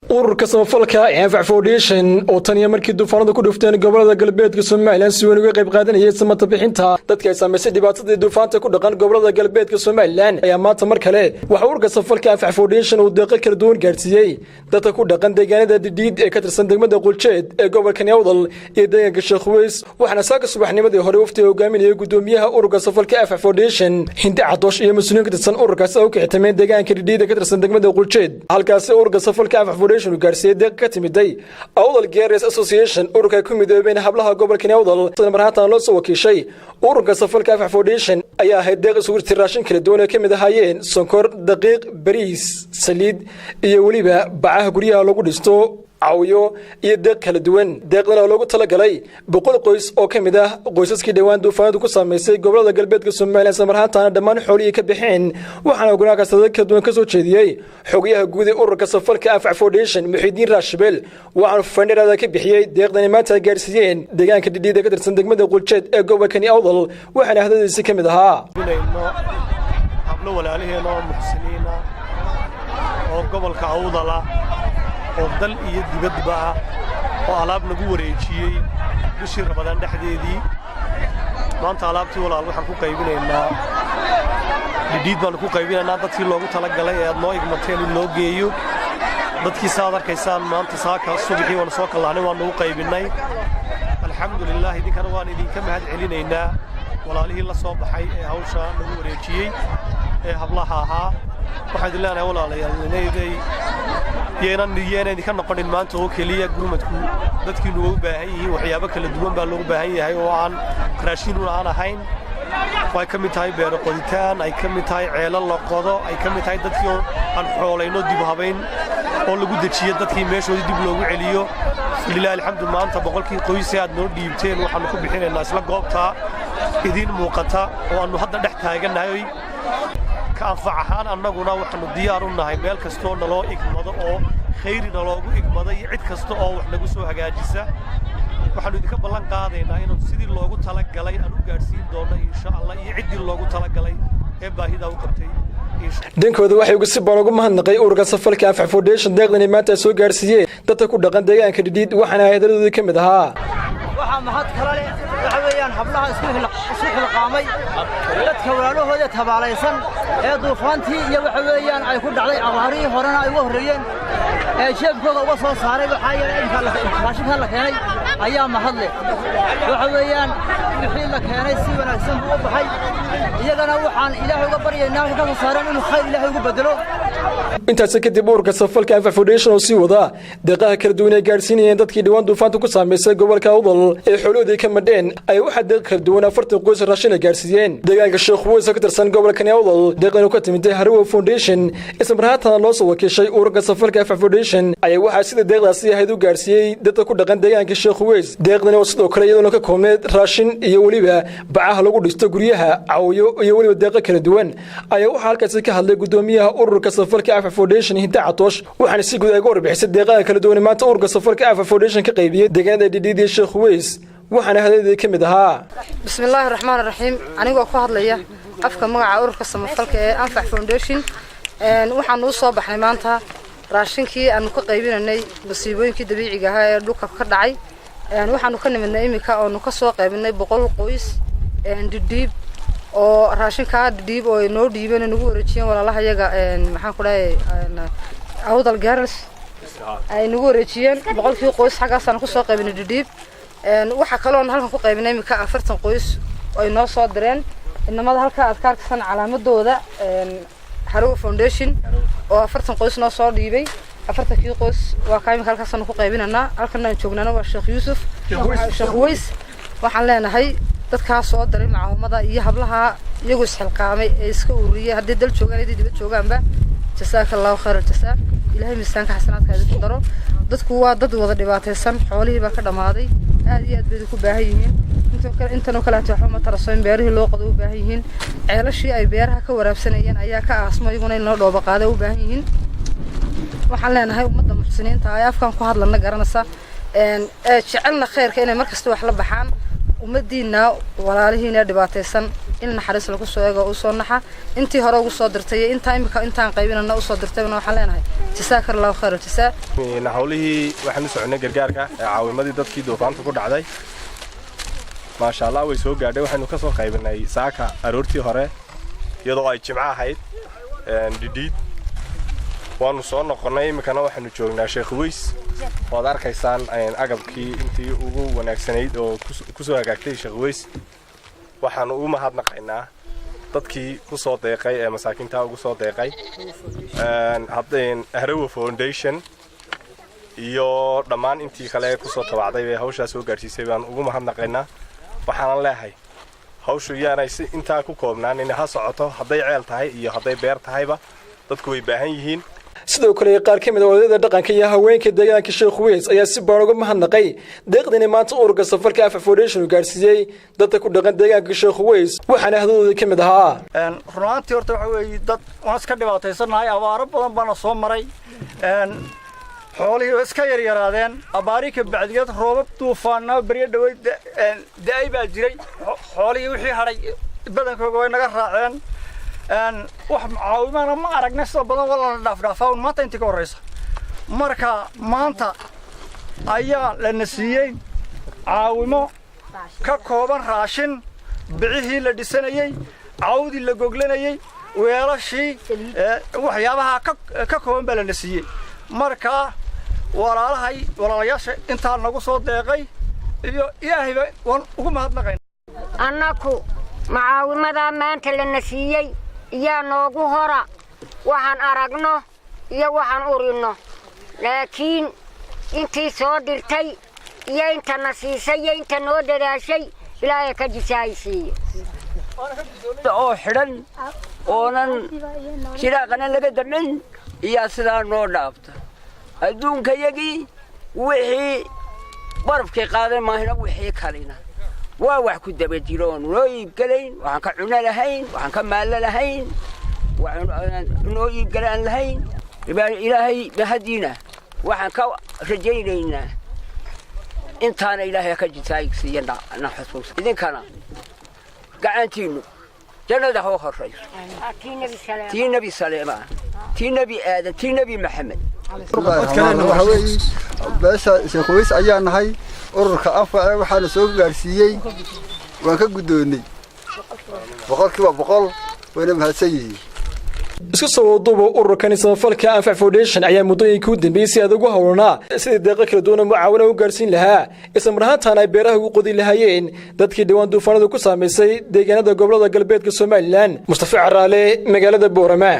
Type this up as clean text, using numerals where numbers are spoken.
ururka samafalka Anfac Foundation oo tan iyo markii duufaanadu ku dhufteen gobolada galbeedka Soomaaliland si weyn uga qayb qaadanayay samata bixinta dadka ay saameysay dhibaatada duufaanta ku dhaqan gobolada galbeedka Soomaaliland ayaa maanta mar kale waxa ururka samafalka Anfac Foundation uu deeq kala duwan gaarsiiyay dadka ku dhaqan deegaanada Didid ee ka tirsan degmada Quljeed ee gobolka Newdal iyo deegaanka Sheekhuweys waxaana saaka subaxnimadii hore wafdi hogaaminayay gudoomiyaha ururka samafalka Anfac Foundation Hindi Cadoosh iyo mas'uuliyiin ka tirsan ururkaas oo ka xigtameen deegaanka Didid ee ka tirsan degmada Quljeed halkaas ururka samafalka Anfac Foundation gaarsiiyay deeq ka timiday Awdal Gears Association ururka ku midoobeen hablaha gobolka Newdal sidoo marhaatan loo soo wakiishay ururka samafalka Anfac Foundation ayaa ahayd deeq isugu jirtay raashin kala duwan oo ka mid ahaayeen sonkor daqiiq bariis saliid iyo waliba bacaha guryaha lagu dhisto caawiyo iyo deeq kala duwan deeqdan oo loogu talagalay 100 qoys oo ka mid ah qoysaskii dhawaan duufaanadu ku saameysay gobolada galbeedka Soomaaliland samarhaatan dhammaan xoolihii ka bixeen waxaana ognaaka saddex ka duwan ka soo jeediyay xogayaha guud ee ururka samafalka Anfac Foundation Muxidiin Raashibel waxaana fandheerada ka bixiyay deeqdan maanta gaarsiiyeen deegaanka Didid ee ka tirsan degmada Quljeed ee gobolka Newdal waxaana hadalkiisa ka mid ahaa hablo walaalaheena oo muxsiniina oo gobolka Awdala oo dal iyo dibadba oo alaab lagu wareejiyay bishii Ramadaan dhexdeedii maanta alaabtii walaal waxaan ku qaybinaynaa Didid baan ku qaybinaynaa dadkii loogu talagalay ee noo igmateen in loo geeyo dadkii saad arkaysaan maanta saaka subaxii waan soo kalaanay waan ugu qaybinay alxamdulillah idinkana waan idinka mahad celinaynaa walaalihii la soo baxay ee hawsha lagu wareejiyay ee hablaha ahaa waxaan ilaahay walaalayaal inay yeelan idinka noqonin maanta oo kaliya gurmadku dadkii loo baahan yihiin waxyaabo kala duwan baa loo baahan yahay oo aan raashin aan ahayn way ka mid tahay beero qoditaan ay ka mid tahay ceelal la qodo ay ka mid tahay dadkii aan xoolayno dib habayn oo lagu dejiyo dadkii meeshoodii dib loogu celiyo ilaahay alxamdu maanta boqolkii qoys aad noo dhiibteen waxaan ku bixinaynaa isla goobta idin muuqata oo aanu hadda dhex taaganahay ka anfac ahaan annaguna waxaanu diyaar u nahay meel kastoo naloo igmado oo khayrina loogu igmado iyo cid kasta oo wax lagu soo hagaajisa waxaanu idinka ballan qaadaynaa inaan sidii loogu talagalay aan u gaarsiin doono insha Allah iyo ciddii loogu talagalay ee baahida u qabtay dankooda waxay ugu si baan ugu mahadnaqay ururka samafalka Anfac Foundation deeqdan maanta soo gaarsiiyay dadka ku dhaqan deegaanka Didid waxaana hay'adadoodii ka mid ahaa waxa mahad kale leh waxa weeyaan hablaha isku xilqaamay dadka walaalahooda tabaalaysan ee duufaantii iyo waxa weeyaan ay ku dhacday abaarihii horena ay uga horeeyeen ee sheebkooda uga soo saaray waxa raashinka la keenay ayaa mahad leh waxa weeyaan wixii la keenay si wanaagsan buu u baxay iyagana waxaan Ilaahay uga baryaynaa in ka soo saaraan inuu khayr Ilaahay ugu bedelo intaas kadib ururka samafalka Anfac Foundation oo sii wada deeqaha kala duwan ee gaarsiinayeen dadkii dhawaan duufaanta ku saameysay gobolka Awdal ee xooloodii ka madheen ay waxa deeq kala duwan 40 qoys raashin ay gaarsiiyeen deegaanka Sheekhuweys ka tirsan gobolka Newdal deeqdan ka timid Harrow Foundation ismarhaatan loo soo wakiishay ururka samafalka Anfac Foundation ay waxa sida deeqdaasi ahayd u gaarsiiyay dadka ku dhaqan deegaanka Sheekhuweys deeqdan oo sidoo kale iyadoo ka koobneed raashin iyo waliba bacaha lagu dhisto guryaha caawiyo iyo waliba deeq kala duwan ayaa waxa halkaas ka hadlay gudoomiyaha ururka samafalka Anfac Foundation Hindi Cadoosh waxaana si guud uga warbixisay deeqaha kala duwan maanta ururka samafalka Anfac Foundation ka qaybiyay deegaanada Didid iyo Sheekhuweys waxaana hadalladii ka mid ahaa bismillaahir rahmaanir rahiim anigoo ku hadlaya afka magaca ururka samafalka ee Anfac Foundation waxaan u soo baxnay maanta raashinkii aan ku qaybinay musiibooyinkii dabiiciga ah ee dhulka ka dhacay waxaanu ka nimidnay imika oo ka soo qaybinay 100 qoys Didid oo raashinka Didid oo noo dhiibeen nagu wareejiyeen walaalaha iyaga maxaan ku dhahay Awdal Gears ay nagu wareejiyeen 100 qoys xagaas aan ku soo qaybinay Didid waxa kale oo halkan ku qaybinay imika 40 qoys oo ay noo soo direen inamada halka aad ka arkaysan calaamadooda Harrow Foundation oo 40 qoys noo soo dhiibay 40 qoys waa ka imika halkaas aan ku qaybinana halkan aan joognana waa Sheekh Yuusuf Sheekhuweys waxaan leenahay dadka soo diray macaamada iyo hablaha iyagu isxilqaamay ee iska ururiyay hadii dal joogan iyo dibad joogaanba jasaakallahu khayr jasaa ilaahay miisaanka xasanaadka ku daro dadku waa dad wada dhibaataysan xoolihii baa ka dhamaaday aad iyo aad bay ku baahan yihiin inta kale waxa ma tarasoyn beerihii loo qodo u baahan yihiin ceelashii ay beeraha ka waraabsanayeen ayaa ka aasmo iyaguna in loo dhoobo qaaday u baahan yihiin waxaan leenahay ummadda muxsiniinta ay afkan ku hadlana garanaysa jecelna khayrka inay markasta wax la baxaan ummadiina walaalihiina dhibaataysan in naxariis lagu soo eego oo soo naxa intii hore ugu soo dirtay intaan qaybinana u soo dirtayna waxaan leenahay jazakallahu khayr jazaa hawlihii waxaan u soconay gargaarka caawimadii dadkii duufaanta ku dhacday ما شاء الله way soo gaadhay waxaanu ka soo qaybinay saaka aroortii hore iyadoo ay jimco ahayd didid waanu soo noqonay imikana waxaanu joognaa Sheekh Weys oo arkaysaan agabkii intii ugu wanaagsanayd oo ku soo hagaagtay Sheekh Weys waxaanu u mahadnaqaynaa dadkii ku soo deeqay ee masaakiinta ugu soo deeqay haddeen Ahrawa Foundation iyo dhammaan intii kale ku soo tabacday ee hawshaas soo gaarsiisay baan ugu mahadnaqaynaa waxaan leeyahay hawshu yaanay si inta ku koobnaan in ha socoto haday ceel tahay iyo haday beer tahayba dadku way baahan yihiin sidoo kale qaar kamid ah wadada dhaqanka iyo haweenka deegaanka Sheekh Weys ayaa si baan uga mahadnaqay deeqdani maanta ururka safarka Anfac Foundation u gaarsiiyay dadka ku dhaqan deegaanka Sheekh Weys waxaana hadooda kamid ahaa runtii horta waxa weey dad waan iska dhibaataysanahay abaaro badan bana soo maray xoolihii iska yaraadeen abaarika bacdiyad roobab duufaana bariya dhaweey daay baa jiray xoolihii wixii haray badankooda way naga raaceen wax caawimana ma aragnay soo badan wala dhaafaa maanta intii ka horeysa marka maanta ayaa la nasiiyay caawimo ka kooban raashin bixii la dhisanayay caawdi la goglanayay weelashii waxyaabaha ka kooban baa la nasiiyay marka walaalayaasha inta nagu soo deeqay iyo ilaahayba waan ugu mahadnaqayn annaku macaawimada maanta la nasiiyay iyo noogu hora waxaan aragno iyo waxaan urino laakiin intii soo dirtay iyo inta nasiisay iyo inta noo dadaashay ilaahay ka jisaaysiiyo oo xidhan oonan shiraaqana laga damin iyo sidaa noo dhaafta adduunka yagii wixii barafkii qaaday maahina wixii kalina waa wax ku daba jiroon noo iibgalayn waxaan ka cuno lahayn waxaan ka maalla lahayn waxaan noo iibgalaan lahayn ilaahay bahadiina waxaan ka rajaynaynaa intaana ilaahay ka jisaaysiiyana xasuus idinkana gacantiinu jannada ha horeyso tii nabi Salmaan tii nabi Aadan tii nabi Maxamed beesha Sheekh Weys ayaa nahay ururka Anfac waxaana soo gaarsiiyay waan ka gudoonay boqolkiiba boqol wayna mahadsan yihiin isku soo duubo ururkan samafalka Anfac Foundation ayaa muddooyinkii u dambeysay aad ugu hawlnaa sidii deeqa kala duwan mucaawino u gaarsiin lahaa isla marhaantaana ay beeraha ugu qodi lahaayeen dadkii dhawaan duufaanadu ku saameysay deegaanada gobolada galbeedka Soomaaliland Mustafa Caraale magaalada Boorama